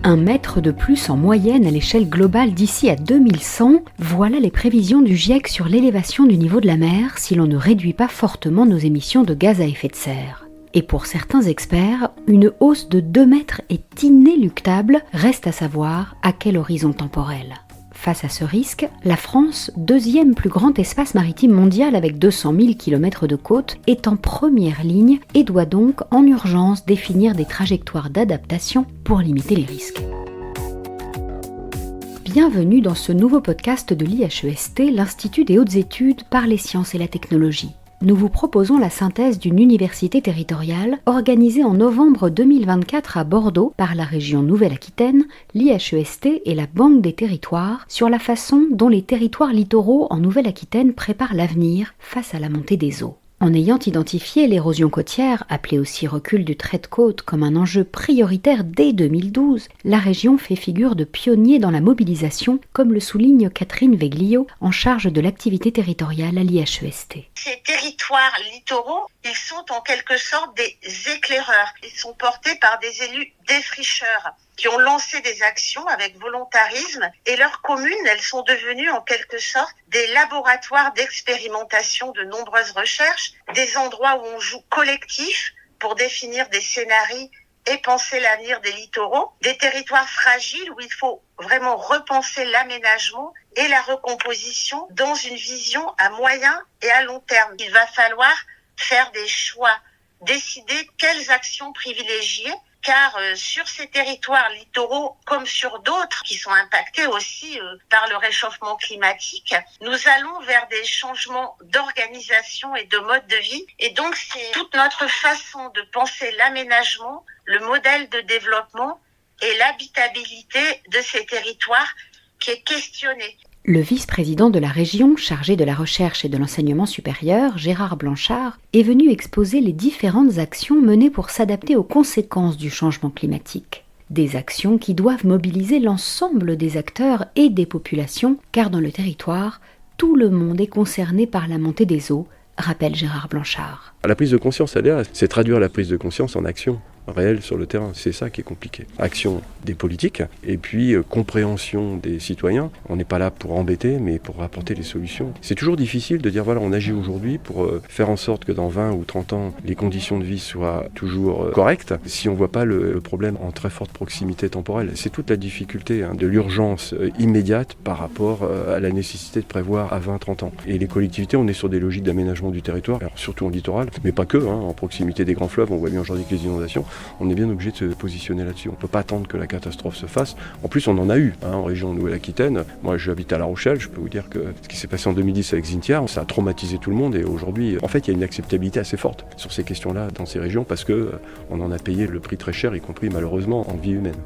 1 mètre de plus en moyenne à l'échelle globale d'ici à 2100, voilà les prévisions du GIEC sur l'élévation du niveau de la mer si l'on ne réduit pas fortement nos émissions de gaz à effet de serre. Et pour certains experts, une hausse de 2 mètres est inéluctable, reste à savoir à quel horizon temporel. Face à ce risque, la France, deuxième plus grand espace maritime mondial avec 200 000 km de côte, est en première ligne et doit donc en urgence définir des trajectoires d'adaptation pour limiter les risques. Bienvenue dans ce nouveau podcast de l'IHEST, l'Institut des hautes études par les sciences et la technologie. Nous vous proposons la synthèse d'une université territoriale organisée en novembre 2024 à Bordeaux par la région Nouvelle-Aquitaine, l'IHEST et la Banque des territoires sur la façon dont les territoires littoraux en Nouvelle-Aquitaine préparent l'avenir face à la montée des eaux. En ayant identifié l'érosion côtière, appelée aussi recul du trait de côte, comme un enjeu prioritaire dès 2012, la région fait figure de pionnier dans la mobilisation, comme le souligne Catherine Veglio, en charge de l'activité territoriale à l'IHEST. Ces territoires littoraux, ils sont en quelque sorte des éclaireurs. Ils sont portés par des élus défricheurs qui ont lancé des actions avec volontarisme et leurs communes, elles sont devenues en quelque sorte des laboratoires d'expérimentation de nombreuses recherches, des endroits où on joue collectif pour définir des scénarios et penser l'avenir des littoraux, des territoires fragiles où il faut vraiment repenser l'aménagement et la recomposition dans une vision à moyen et à long terme. Il va falloir faire des choix, décider quelles actions privilégier, car sur ces territoires littoraux, comme sur d'autres qui sont impactés aussi par le réchauffement climatique, nous allons vers des changements d'organisation et de mode de vie. Et donc, c'est toute notre façon de penser l'aménagement, le modèle de développement et l'habitabilité de ces territoires qui est questionnée. Le vice-président de la région, chargé de la recherche et de l'enseignement supérieur, Gérard Blanchard, est venu exposer les différentes actions menées pour s'adapter aux conséquences du changement climatique. Des actions qui doivent mobiliser l'ensemble des acteurs et des populations, car dans le territoire, tout le monde est concerné par la montée des eaux, rappelle Gérard Blanchard. La prise de conscience, c'est traduire la prise de conscience en action réelle sur le terrain. C'est ça qui est compliqué. Action des politiques et puis compréhension des citoyens. On n'est pas là pour embêter, mais pour apporter les solutions. C'est toujours difficile de dire voilà, on agit aujourd'hui pour faire en sorte que dans 20 ou 30 ans, les conditions de vie soient toujours correctes, si on ne voit pas le problème en très forte proximité temporelle. C'est toute la difficulté de l'urgence immédiate par rapport à la nécessité de prévoir à 20-30 ans. Et les collectivités, on est sur des logiques d'aménagement du territoire, alors surtout en littoral, mais pas que, en proximité des grands fleuves, on voit bien aujourd'hui que les inondations, on est bien obligé de se positionner là-dessus. On ne peut pas attendre que la catastrophe se fasse. En plus, on en a eu en région Nouvelle-Aquitaine. Moi, j'habite à La Rochelle. Je peux vous dire que ce qui s'est passé en 2010 avec Xynthia, ça a traumatisé tout le monde. Et aujourd'hui, en fait, il y a une acceptabilité assez forte sur ces questions-là dans ces régions parce qu'on en a payé le prix très cher, y compris malheureusement en vie humaine.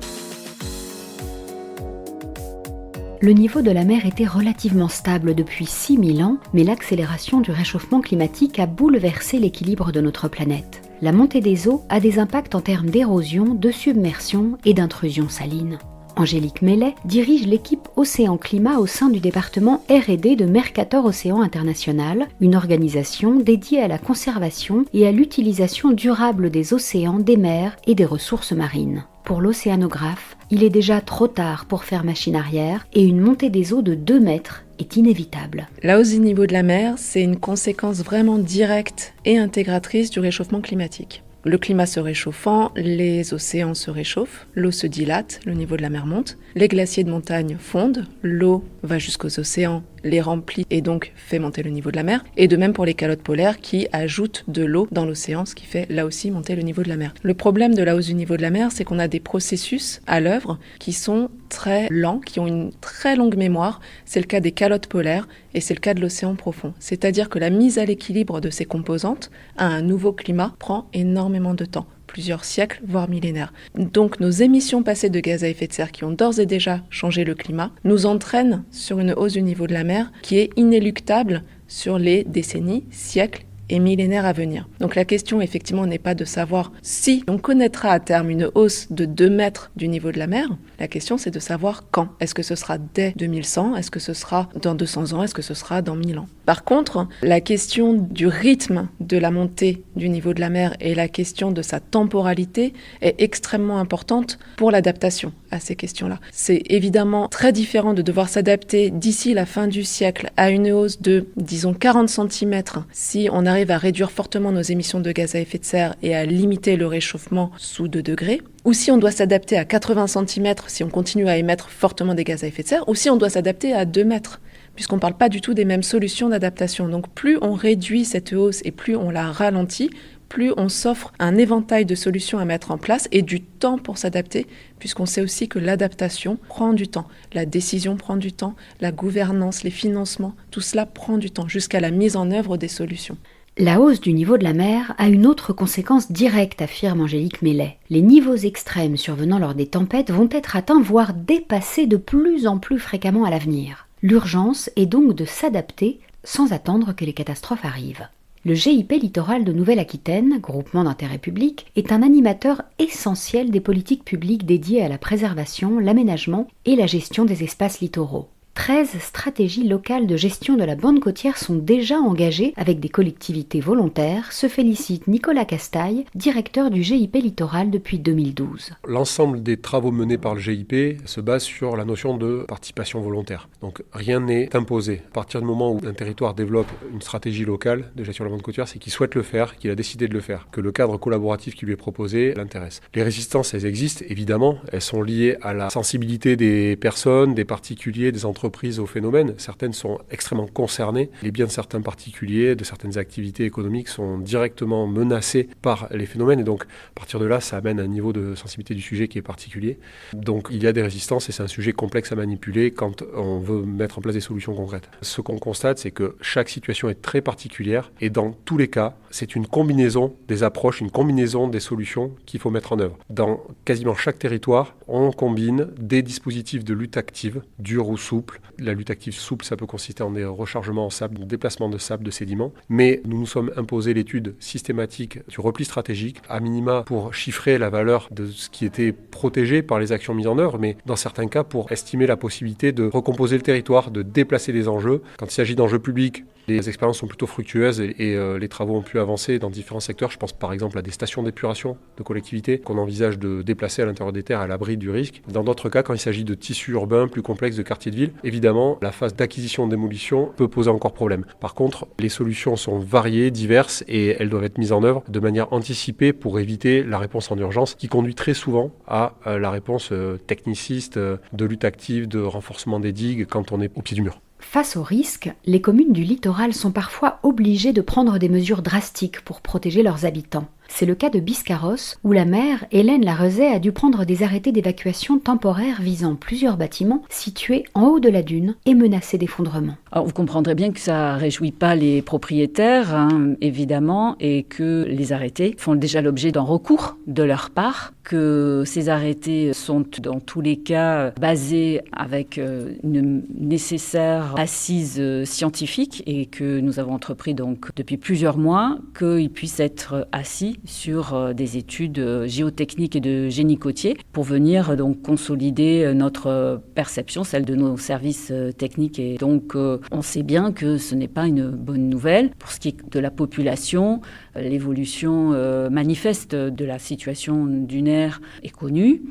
Le niveau de la mer était relativement stable depuis 6000 ans, mais l'accélération du réchauffement climatique a bouleversé l'équilibre de notre planète. La montée des eaux a des impacts en termes d'érosion, de submersion et d'intrusion saline. Angélique Mellet dirige l'équipe Océan-Climat au sein du département R&D de Mercator Océan International, une organisation dédiée à la conservation et à l'utilisation durable des océans, des mers et des ressources marines. Pour l'océanographe, il est déjà trop tard pour faire machine arrière et une montée des eaux de 2 mètres est inévitable. La hausse du niveau de la mer, c'est une conséquence vraiment directe et intégratrice du réchauffement climatique. Le climat se réchauffant, les océans se réchauffent, l'eau se dilate, le niveau de la mer monte, les glaciers de montagne fondent, l'eau va jusqu'aux océans, les remplit et donc fait monter le niveau de la mer. Et de même pour les calottes polaires qui ajoutent de l'eau dans l'océan, ce qui fait là aussi monter le niveau de la mer. Le problème de la hausse du niveau de la mer, c'est qu'on a des processus à l'œuvre qui sont très lents, qui ont une très longue mémoire. C'est le cas des calottes polaires et c'est le cas de l'océan profond. C'est-à-dire que la mise à l'équilibre de ces composantes à un nouveau climat prend énormément de temps. Plusieurs siècles, voire millénaires. Donc nos émissions passées de gaz à effet de serre qui ont d'ores et déjà changé le climat nous entraînent sur une hausse du niveau de la mer qui est inéluctable sur les décennies, siècles et millénaires à venir. Donc la question, effectivement, n'est pas de savoir si on connaîtra à terme une hausse de 2 mètres du niveau de la mer. La question, c'est de savoir quand. Est-ce que ce sera dès 2100 ? Est-ce que ce sera dans 200 ans ? Est-ce que ce sera dans 1000 ans ? Par contre, la question du rythme de la montée du niveau de la mer et la question de sa temporalité est extrêmement importante pour l'adaptation à ces questions-là. C'est évidemment très différent de devoir s'adapter d'ici la fin du siècle à une hausse de, disons, 40 cm si on arrive à réduire fortement nos émissions de gaz à effet de serre et à limiter le réchauffement sous 2 degrés, ou si on doit s'adapter à 80 cm si on continue à émettre fortement des gaz à effet de serre, ou si on doit s'adapter à 2 mètres, puisqu'on ne parle pas du tout des mêmes solutions d'adaptation. Donc plus on réduit cette hausse et plus on la ralentit, plus on s'offre un éventail de solutions à mettre en place et du temps pour s'adapter, puisqu'on sait aussi que l'adaptation prend du temps. La décision prend du temps, la gouvernance, les financements, tout cela prend du temps, jusqu'à la mise en œuvre des solutions. La hausse du niveau de la mer a une autre conséquence directe, affirme Angélique Mellet. Les niveaux extrêmes survenant lors des tempêtes vont être atteints, voire dépassés de plus en plus fréquemment à l'avenir. L'urgence est donc de s'adapter sans attendre que les catastrophes arrivent. Le GIP Littoral de Nouvelle-Aquitaine, groupement d'intérêt public, est un animateur essentiel des politiques publiques dédiées à la préservation, l'aménagement et la gestion des espaces littoraux. 13 stratégies locales de gestion de la bande côtière sont déjà engagées avec des collectivités volontaires, se félicite Nicolas Castaille, directeur du GIP Littoral depuis 2012. L'ensemble des travaux menés par le GIP se base sur la notion de participation volontaire. Donc rien n'est imposé. À partir du moment où un territoire développe une stratégie locale de gestion de la bande côtière, c'est qu'il souhaite le faire, qu'il a décidé de le faire, que le cadre collaboratif qui lui est proposé l'intéresse. Les résistances, elles existent, évidemment. Elles sont liées à la sensibilité des personnes, des particuliers, des entreprises au phénomène. Certaines sont extrêmement concernées. Les biens de certains particuliers, de certaines activités économiques sont directement menacés par les phénomènes. Et donc, à partir de là, ça amène un niveau de sensibilité du sujet qui est particulier. Donc, il y a des résistances et c'est un sujet complexe à manipuler quand on veut mettre en place des solutions concrètes. Ce qu'on constate, c'est que chaque situation est très particulière et dans tous les cas, c'est une combinaison des approches, une combinaison des solutions qu'il faut mettre en œuvre. Dans quasiment chaque territoire, on combine des dispositifs de lutte active, durs ou souples. La lutte active souple, ça peut consister en des rechargements en sable, des déplacements de sable, de sédiments. Mais nous nous sommes imposé l'étude systématique du repli stratégique, à minima pour chiffrer la valeur de ce qui était protégé par les actions mises en œuvre, mais dans certains cas pour estimer la possibilité de recomposer le territoire, de déplacer des enjeux. Quand il s'agit d'enjeux publics, les expériences sont plutôt fructueuses et les travaux ont pu avancer dans différents secteurs. Je pense par exemple à des stations d'épuration de collectivités qu'on envisage de déplacer à l'intérieur des terres à l'abri du risque. Dans d'autres cas, quand il s'agit de tissus urbains plus complexes, de quartiers de ville, évidemment, la phase d'acquisition-démolition peut poser encore problème. Par contre, les solutions sont variées, diverses et elles doivent être mises en œuvre de manière anticipée pour éviter la réponse en urgence qui conduit très souvent à la réponse techniciste, de lutte active, de renforcement des digues quand on est au pied du mur. Face aux risques, les communes du littoral sont parfois obligées de prendre des mesures drastiques pour protéger leurs habitants. C'est le cas de Biscarrosse, où la maire, Hélène Larezet, a dû prendre des arrêtés d'évacuation temporaires visant plusieurs bâtiments situés en haut de la dune et menacés d'effondrement. Alors vous comprendrez bien que ça ne réjouit pas les propriétaires, évidemment, et que les arrêtés font déjà l'objet d'un recours de leur part, que ces arrêtés sont dans tous les cas basés avec une nécessaire assise scientifique et que nous avons entrepris donc depuis plusieurs mois, qu'ils puissent être assis sur des études géotechniques et de génie côtier pour venir donc consolider notre perception, celle de nos services techniques. Et donc on sait bien que ce n'est pas une bonne nouvelle. Pour ce qui est de la population, l'évolution manifeste de la situation dunaire est connue.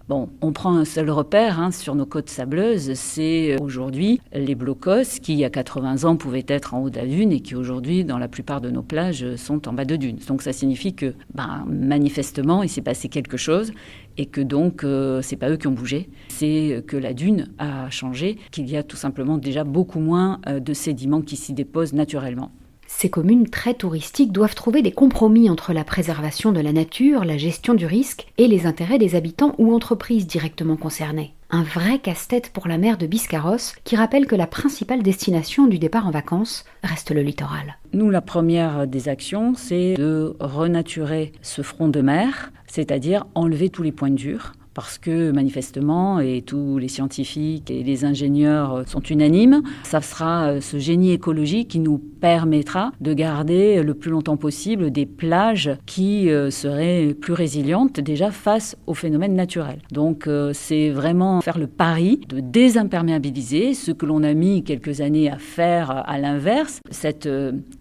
Bon, on prend un seul repère sur nos côtes sableuses, c'est aujourd'hui les blocos qui, il y a 80 ans, pouvaient être en haut de la dune et qui aujourd'hui, dans la plupart de nos plages, sont en bas de dune. Donc ça signifie que, manifestement, il s'est passé quelque chose et que donc, c'est pas eux qui ont bougé, c'est que la dune a changé, qu'il y a tout simplement déjà beaucoup moins de sédiments qui s'y déposent naturellement. Ces communes très touristiques doivent trouver des compromis entre la préservation de la nature, la gestion du risque et les intérêts des habitants ou entreprises directement concernés. Un vrai casse-tête pour la maire de Biscarrosse qui rappelle que la principale destination du départ en vacances reste le littoral. Nous, la première des actions, c'est de renaturer ce front de mer, c'est-à-dire enlever tous les points durs, parce que manifestement, et tous les scientifiques et les ingénieurs sont unanimes, ça sera ce génie écologique qui nous permettra de garder le plus longtemps possible des plages qui seraient plus résilientes déjà face aux phénomènes naturels. Donc c'est vraiment faire le pari de désimperméabiliser ce que l'on a mis quelques années à faire à l'inverse. Cette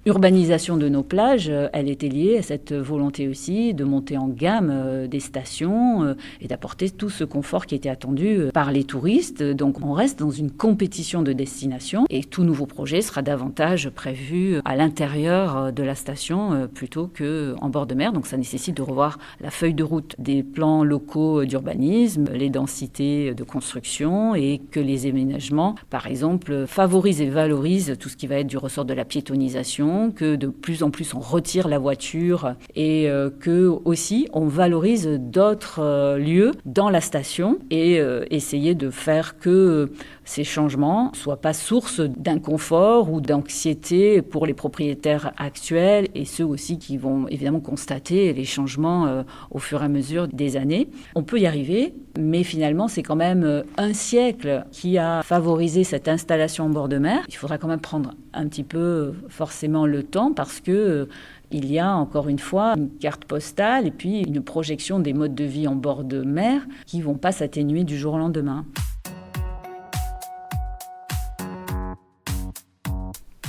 urbanisation de nos plages, elle était liée à cette volonté aussi de monter en gamme des stations et d'apporter tout ce confort qui était attendu par les touristes. Donc on reste dans une compétition de destination et tout nouveau projet sera davantage prévu à l'intérieur de la station plutôt qu'en bord de mer. Donc ça nécessite de revoir la feuille de route des plans locaux d'urbanisme, les densités de construction et que les aménagements, par exemple, favorisent et valorisent tout ce qui va être du ressort de la piétonisation, que de plus en plus on retire la voiture et que aussi on valorise d'autres lieux dans la station et essayer de faire que ces changements ne soient pas source d'inconfort ou d'anxiété pour les propriétaires actuels et ceux aussi qui vont évidemment constater les changements au fur et à mesure des années. On peut y arriver, mais finalement c'est quand même un siècle qui a favorisé cette installation en bord de mer. Il faudra quand même prendre un petit peu forcément le temps parce que il y a encore une fois une carte postale et puis une projection des modes de vie en bord de mer qui ne vont pas s'atténuer du jour au lendemain.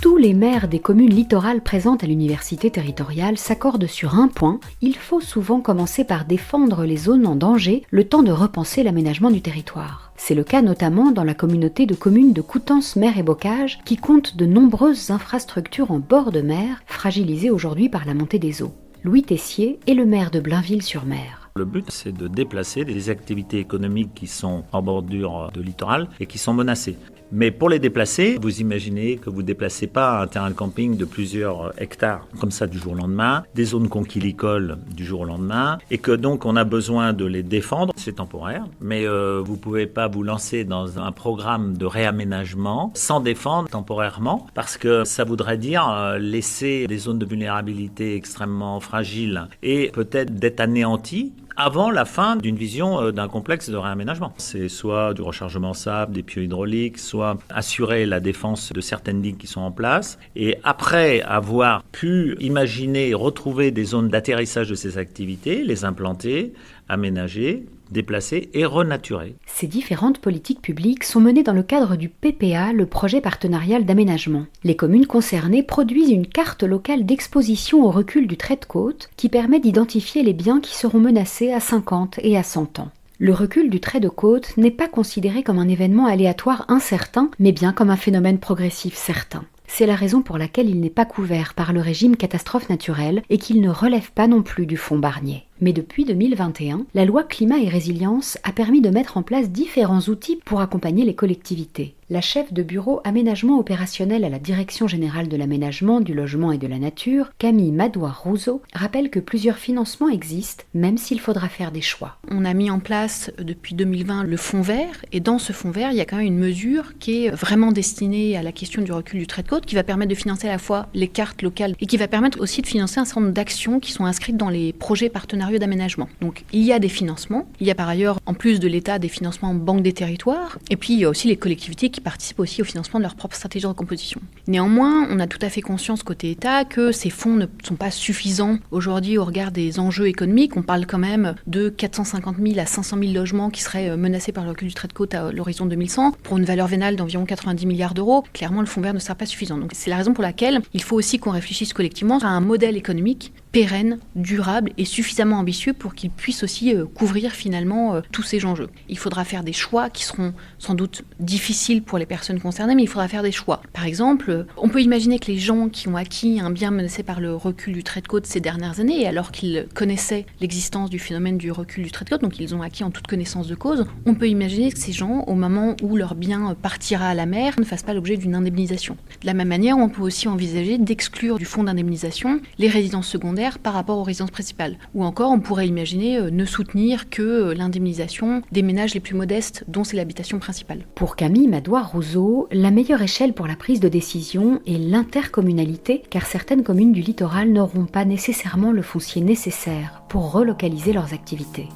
Tous les maires des communes littorales présentes à l'université territoriale s'accordent sur un point, il faut souvent commencer par défendre les zones en danger, le temps de repenser l'aménagement du territoire. C'est le cas notamment dans la communauté de communes de Coutances Mer et Bocage, qui compte de nombreuses infrastructures en bord de mer, fragilisées aujourd'hui par la montée des eaux. Louis Tessier est le maire de Blainville-sur-Mer. Le but, c'est de déplacer des activités économiques qui sont en bordure de littoral et qui sont menacées. Mais pour les déplacer, vous imaginez que vous ne déplacez pas un terrain de camping de plusieurs hectares comme ça du jour au lendemain, des zones conchilicoles du jour au lendemain, et que donc on a besoin de les défendre. C'est temporaire, mais vous ne pouvez pas vous lancer dans un programme de réaménagement sans défendre temporairement, parce que ça voudrait dire laisser des zones de vulnérabilité extrêmement fragiles et peut-être d'être anéanties avant la fin d'une vision d'un complexe de réaménagement. C'est soit du rechargement sable, des puits hydrauliques, soit assurer la défense de certaines digues qui sont en place. Et après avoir pu imaginer et retrouver des zones d'atterrissage de ces activités, les implanter, aménager, déplacer et renaturer. Ces différentes politiques publiques sont menées dans le cadre du PPA, le projet partenarial d'aménagement. Les communes concernées produisent une carte locale d'exposition au recul du trait de côte qui permet d'identifier les biens qui seront menacés à 50 et à 100 ans. Le recul du trait de côte n'est pas considéré comme un événement aléatoire incertain, mais bien comme un phénomène progressif certain. C'est la raison pour laquelle il n'est pas couvert par le régime catastrophe naturelle et qu'il ne relève pas non plus du fonds Barnier. Mais depuis 2021, la loi Climat et Résilience a permis de mettre en place différents outils pour accompagner les collectivités. La chef de bureau aménagement opérationnel à la Direction générale de l'aménagement, du logement et de la nature, Camille Madouard-Rousseau, rappelle que plusieurs financements existent, même s'il faudra faire des choix. On a mis en place depuis 2020 le fonds vert, et dans ce fonds vert, il y a quand même une mesure qui est vraiment destinée à la question du recul du trait de côte, qui va permettre de financer à la fois les cartes locales et qui va permettre aussi de financer un certain nombre d'actions qui sont inscrites dans les projets partenariaux d'aménagement. Donc il y a des financements, il y a par ailleurs en plus de l'État des financements en banque des territoires, et puis il y a aussi les collectivités qui participent aussi au financement de leur propre stratégie de recomposition. Néanmoins, on a tout à fait conscience côté État que ces fonds ne sont pas suffisants aujourd'hui au regard des enjeux économiques. On parle quand même de 450 000 à 500 000 logements qui seraient menacés par le recul du trait de côte à l'horizon 2100 pour une valeur vénale d'environ 90 milliards d'euros. Clairement, le fonds vert ne sera pas suffisant. Donc c'est la raison pour laquelle il faut aussi qu'on réfléchisse collectivement à un modèle économique pérenne, durable et suffisamment ambitieux pour qu'il puisse aussi couvrir finalement tous ces enjeux. Il faudra faire des choix qui seront sans doute difficiles pour les personnes concernées, mais il faudra faire des choix. Par exemple, on peut imaginer que les gens qui ont acquis un bien menacé par le recul du trait de côte ces dernières années, alors qu'ils connaissaient l'existence du phénomène du recul du trait de côte, donc ils ont acquis en toute connaissance de cause, on peut imaginer que ces gens, au moment où leur bien partira à la mer, ne fassent pas l'objet d'une indemnisation. De la même manière, on peut aussi envisager d'exclure du fonds d'indemnisation les résidences secondaires par rapport aux résidences principales. Ou encore, on pourrait imaginer ne soutenir que l'indemnisation des ménages les plus modestes, dont c'est l'habitation principale. Pour Camille Madouard-Rousseau, la meilleure échelle pour la prise de décision est l'intercommunalité, car certaines communes du littoral n'auront pas nécessairement le foncier nécessaire pour relocaliser leurs activités.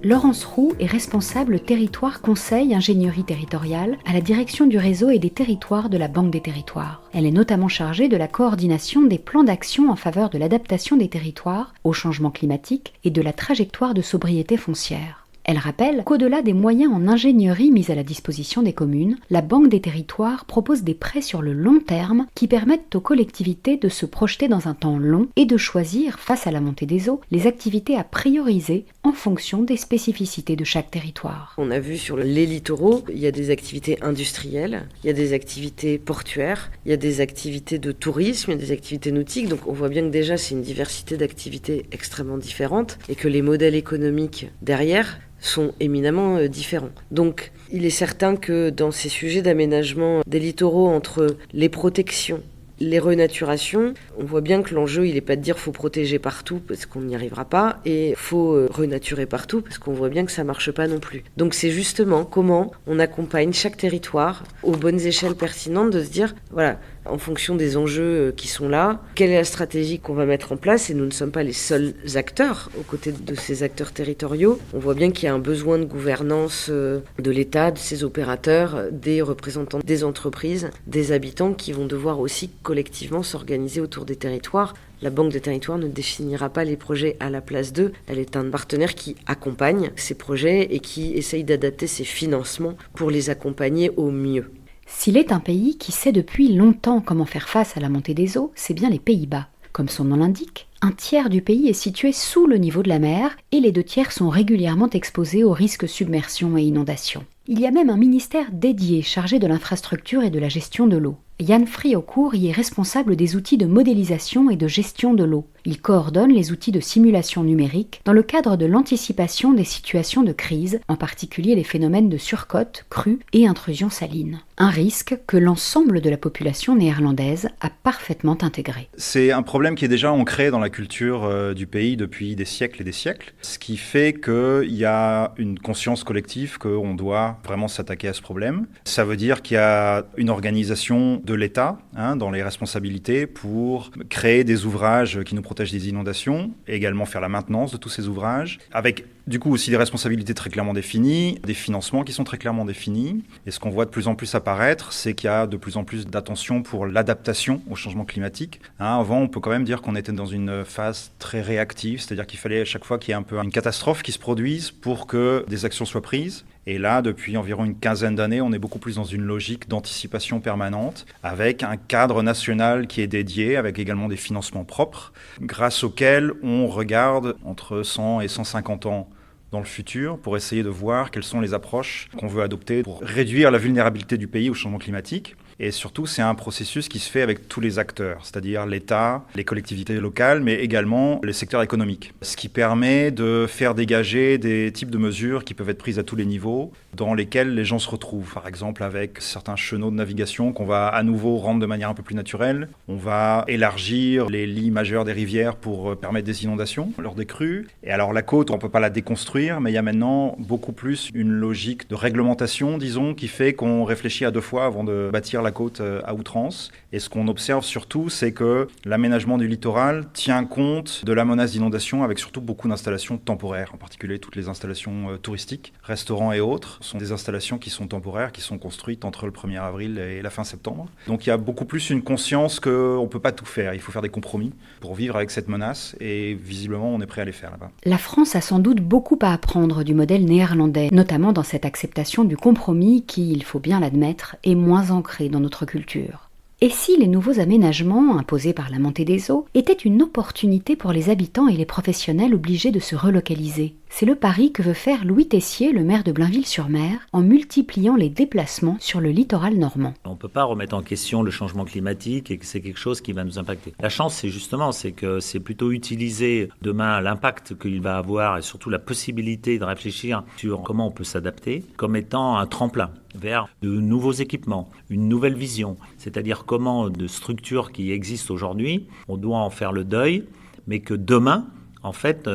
Laurence Roux est responsable territoire conseil ingénierie territoriale à la direction du réseau et des territoires de la Banque des territoires. Elle est notamment chargée de la coordination des plans d'action en faveur de l'adaptation des territoires au changement climatique et de la trajectoire de sobriété foncière. Elle rappelle qu'au-delà des moyens en ingénierie mis à la disposition des communes, la Banque des territoires propose des prêts sur le long terme qui permettent aux collectivités de se projeter dans un temps long et de choisir, face à la montée des eaux, les activités à prioriser en fonction des spécificités de chaque territoire. On a vu sur les littoraux, il y a des activités industrielles, il y a des activités portuaires, il y a des activités de tourisme, il y a des activités nautiques, donc on voit bien que déjà c'est une diversité d'activités extrêmement différentes et que les modèles économiques derrière sont éminemment différents. Donc, il est certain que dans ces sujets d'aménagement des littoraux entre les protections, les renaturations, on voit bien que l'enjeu, il n'est pas de dire faut protéger partout parce qu'on n'y arrivera pas et faut renaturer partout parce qu'on voit bien que ça marche pas non plus. Donc c'est justement comment on accompagne chaque territoire aux bonnes échelles pertinentes de se dire, voilà, en fonction des enjeux qui sont là, quelle est la stratégie qu'on va mettre en place, et nous ne sommes pas les seuls acteurs aux côtés de ces acteurs territoriaux. On voit bien qu'il y a un besoin de gouvernance de l'État, de ses opérateurs, des représentants des entreprises, des habitants qui vont devoir aussi collectivement s'organiser autour des territoires. La Banque des territoires ne définira pas les projets à la place d'eux. Elle est un partenaire qui accompagne ces projets et qui essaye d'adapter ses financements pour les accompagner au mieux. S'il est un pays qui sait depuis longtemps comment faire face à la montée des eaux, c'est bien les Pays-Bas. Comme son nom l'indique, un tiers du pays est situé sous le niveau de la mer et les 2 tiers sont régulièrement exposés aux risques submersion et inondation. Il y a même un ministère dédié chargé de l'infrastructure et de la gestion de l'eau. Yann Friocourt y est responsable des outils de modélisation et de gestion de l'eau. Il coordonne les outils de simulation numérique dans le cadre de l'anticipation des situations de crise, en particulier les phénomènes de surcote, crue et intrusion saline. Un risque que l'ensemble de la population néerlandaise a parfaitement intégré. C'est un problème qui est déjà ancré dans la culture du pays depuis des siècles et des siècles, ce qui fait qu'il y a une conscience collective qu'on doit vraiment s'attaquer à ce problème. Ça veut dire qu'il y a une organisation de l'État dans les responsabilités pour créer des ouvrages qui nous protègent des inondations et également faire la maintenance de tous ces ouvrages, avec du coup aussi des responsabilités très clairement définies, des financements qui sont très clairement définis. Et ce qu'on voit de plus en plus apparaître, c'est qu'il y a de plus en plus d'attention pour l'adaptation au changement climatique. Avant, on peut quand même dire qu'on était dans une phase très réactive, c'est-à-dire qu'il fallait à chaque fois qu'il y ait un peu une catastrophe qui se produise pour que des actions soient prises. Et là, depuis environ une quinzaine d'années, on est beaucoup plus dans une logique d'anticipation permanente, avec un cadre national qui est dédié, avec également des financements propres, grâce auxquels on regarde entre 100 et 150 ans dans le futur pour essayer de voir quelles sont les approches qu'on veut adopter pour réduire la vulnérabilité du pays au changement climatique. Et surtout, c'est un processus qui se fait avec tous les acteurs, c'est-à-dire l'État, les collectivités locales, mais également le secteur économique. Ce qui permet de faire dégager des types de mesures qui peuvent être prises à tous les niveaux, dans lesquels les gens se retrouvent. Par exemple, avec certains chenaux de navigation qu'on va à nouveau rendre de manière un peu plus naturelle. On va élargir les lits majeurs des rivières pour permettre des inondations lors des crues. Et alors la côte, on ne peut pas la déconstruire, mais il y a maintenant beaucoup plus une logique de réglementation, disons, qui fait qu'on réfléchit à 2 fois avant de bâtir la côte à outrance. Et ce qu'on observe surtout, c'est que l'aménagement du littoral tient compte de la menace d'inondation avec surtout beaucoup d'installations temporaires, en particulier toutes les installations touristiques, restaurants et autres, sont des installations qui sont temporaires, qui sont construites entre le 1er avril et la fin septembre. Donc il y a beaucoup plus une conscience qu'on ne peut pas tout faire, il faut faire des compromis pour vivre avec cette menace et visiblement on est prêt à les faire là-bas. La France a sans doute beaucoup à apprendre du modèle néerlandais, notamment dans cette acceptation du compromis qui, il faut bien l'admettre, est moins ancré dans notre culture. Et si les nouveaux aménagements imposés par la montée des eaux étaient une opportunité pour les habitants et les professionnels obligés de se relocaliser ? C'est le pari que veut faire Louis Tessier, le maire de Blainville-sur-Mer, en multipliant les déplacements sur le littoral normand. On ne peut pas remettre en question le changement climatique et que c'est quelque chose qui va nous impacter. La chance, c'est que c'est plutôt utiliser demain l'impact qu'il va avoir et surtout la possibilité de réfléchir sur comment on peut s'adapter comme étant un tremplin vers de nouveaux équipements, une nouvelle vision, c'est-à-dire comment de structures qui existent aujourd'hui, on doit en faire le deuil, mais que demain, en fait,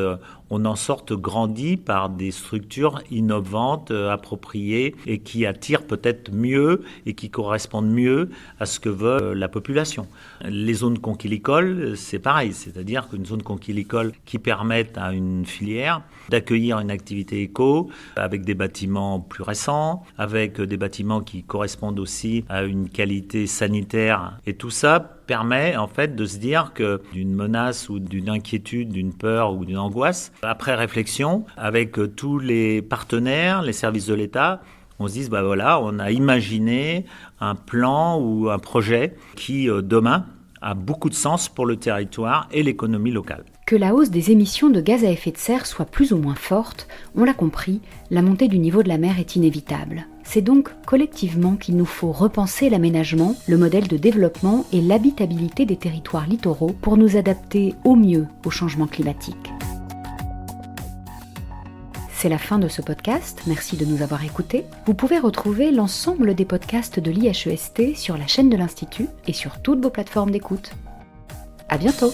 on en sorte grandi par des structures innovantes, appropriées et qui attirent peut-être mieux et qui correspondent mieux à ce que veut la population. Les zones conchilicoles, c'est pareil, c'est-à-dire qu'une zone conchilicole qui permette à une filière d'accueillir une activité éco avec des bâtiments plus récents, avec des bâtiments qui correspondent aussi à une qualité sanitaire. Et tout ça permet en fait de se dire que d'une menace ou d'une inquiétude, d'une peur ou d'une angoisse, après réflexion, avec tous les partenaires, les services de l'État, on se dit, voilà, on a imaginé un plan ou un projet qui, demain, a beaucoup de sens pour le territoire et l'économie locale. Que la hausse des émissions de gaz à effet de serre soit plus ou moins forte, on l'a compris, la montée du niveau de la mer est inévitable. C'est donc collectivement qu'il nous faut repenser l'aménagement, le modèle de développement et l'habitabilité des territoires littoraux pour nous adapter au mieux au changement climatique. C'est la fin de ce podcast, merci de nous avoir écoutés. Vous pouvez retrouver l'ensemble des podcasts de l'IHEST sur la chaîne de l'Institut et sur toutes vos plateformes d'écoute. À bientôt!